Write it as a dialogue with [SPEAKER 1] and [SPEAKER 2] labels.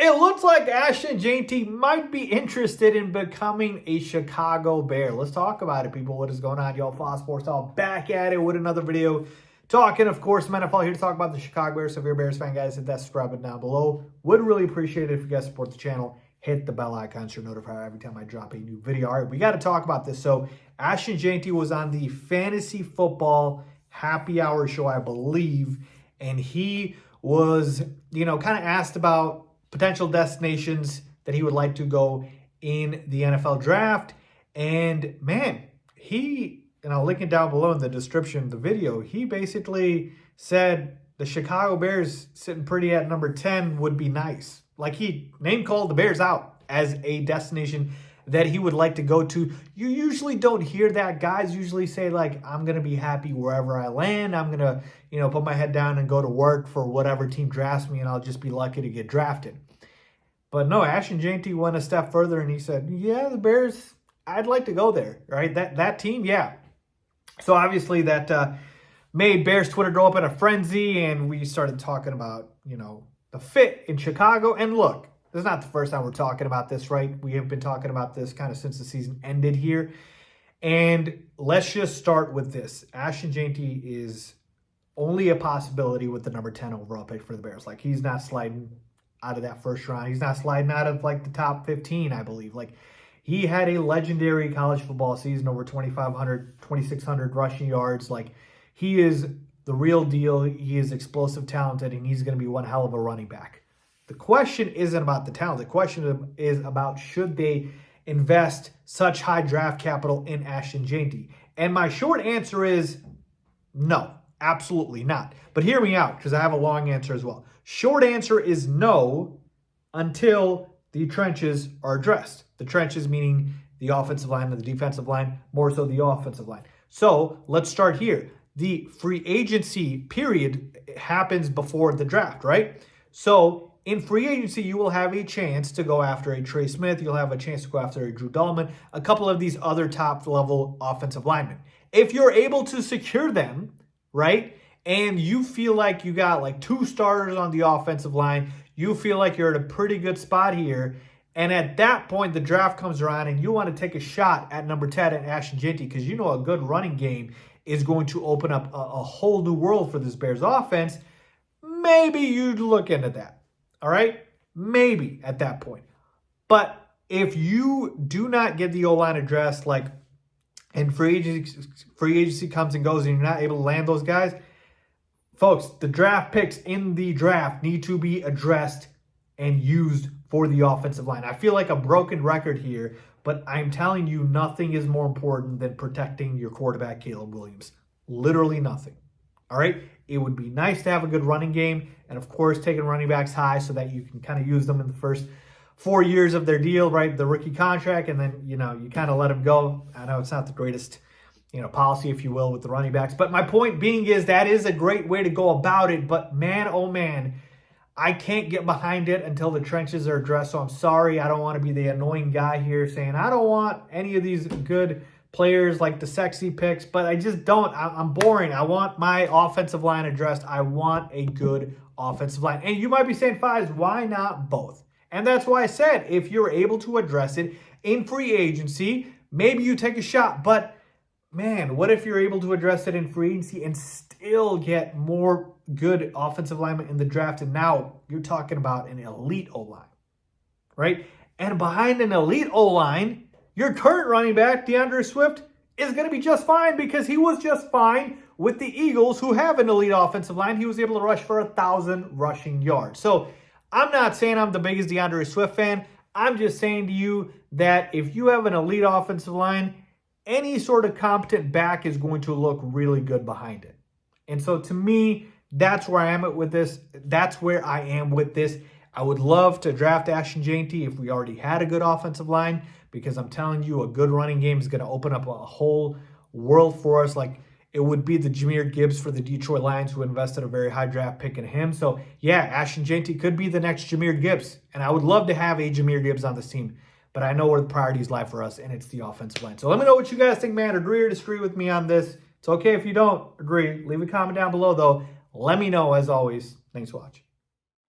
[SPEAKER 1] It looks like Ashton Jeanty might be interested in becoming a Chicago Bear. Let's talk about it, people. What is going on? Y'all, Faiz Sports, all back at it with another video. Talking, of course, NFL here to talk about the Chicago Bears. So if you're a Bears fan, guys, hit that subscribe button down below. Would really appreciate it if you guys support the channel. Hit the bell icon so you're notified every time I drop a new video. All right, we got to talk about this. So Ashton Jeanty was on the Fantasy Football Happy Hour show, I believe. And he was, kind of asked about potential destinations that he would like to go in the NFL draft. And man, he, linking down below in the description of the video, he basically said the Chicago Bears sitting pretty at number 10 would be nice. Like, he name called the Bears out as a destination that he would like to go to. You usually don't hear that. Guys usually say, like, I'm going to be happy wherever I land. I'm going to, put my head down and go to work for whatever team drafts me, and I'll just be lucky to get drafted. But no, Ashton Jeanty went a step further, and he said, yeah, the Bears, I'd like to go there, right? That team, yeah. So obviously that made Bears Twitter go up in a frenzy, and we started talking about, the fit in Chicago. And look, this is not the first time we're talking about this, right? We have been talking about this kind of since the season ended here. And let's just start with this. Ashton Jeanty is only a possibility with the number 10 overall pick for the Bears. Like, he's not sliding out of that first round. He's not sliding out of, like, the top 15, I believe. Like, he had a legendary college football season, over 2,500, 2,600 rushing yards. Like, he is the real deal. He is explosive, talented, and he's going to be one hell of a running back. The question isn't about the talent. The question is about, should they invest such high draft capital in Ashton Jeanty? And my short answer is no, absolutely not. But hear me out, because I have a long answer as well. Short answer is no until the trenches are addressed. The trenches meaning the offensive line and the defensive line, more so the offensive line. So let's start here. The free agency period happens before the draft, right? So in free agency, you will have a chance to go after a Trey Smith. You'll have a chance to go after a Drew Dalman, a couple of these other top-level offensive linemen. If you're able to secure them, right, and you feel like you got like 2 starters on the offensive line, you feel like you're at a pretty good spot here, and at that point, the draft comes around and you want to take a shot at number 10 at Ashton Jeanty, because you know a good running game is going to open up a whole new world for this Bears offense, maybe you'd look into that. All right? Maybe at that point. But if you do not get the O-line addressed, like, and free agency comes and goes and you're not able to land those guys, folks, the draft picks in the draft need to be addressed and used for the offensive line. I feel like a broken record here, but I'm telling you, nothing is more important than protecting your quarterback, Caleb Williams. Literally nothing. All right? It would be nice to have a good running game, and of course, taking running backs high so that you can kind of use them in the first 4 years of their deal, right? The rookie contract, and then, you kind of let them go. I know it's not the greatest, policy, if you will, with the running backs. But my point being is that is a great way to go about it. But man, oh man, I can't get behind it until the trenches are addressed. So I'm sorry. I don't want to be the annoying guy here saying I don't want any of these good players like the sexy picks, but I just don't. I'm boring. I want my offensive line addressed. I want a good offensive line. And you might be saying, Faiz, why not both? And that's why I said, if you're able to address it in free agency, maybe you take a shot. But man, what if you're able to address it in free agency and still get more good offensive linemen in the draft? And now you're talking about an elite O-line, right? And behind an elite O-line, your current running back, DeAndre Swift, is going to be just fine, because he was just fine with the Eagles, who have an elite offensive line. He was able to rush for 1,000 rushing yards. So I'm not saying I'm the biggest DeAndre Swift fan. I'm just saying to you that if you have an elite offensive line, any sort of competent back is going to look really good behind it. And so to me, that's where I am with this. That's where I am with this. I would love to draft Ashton Jeanty if we already had a good offensive line, because I'm telling you, a good running game is going to open up a whole world for us. Like, it would be the Jahmyr Gibbs for the Detroit Lions, who invested a very high draft pick in him. So yeah, Ashton Jeanty could be the next Jahmyr Gibbs. And I would love to have a Jahmyr Gibbs on this team. But I know where the priorities lie for us, and it's the offensive line. So let me know what you guys think, man. Agree or disagree with me on this. It's okay if you don't agree. Leave a comment down below, though. Let me know, as always. Thanks for watching.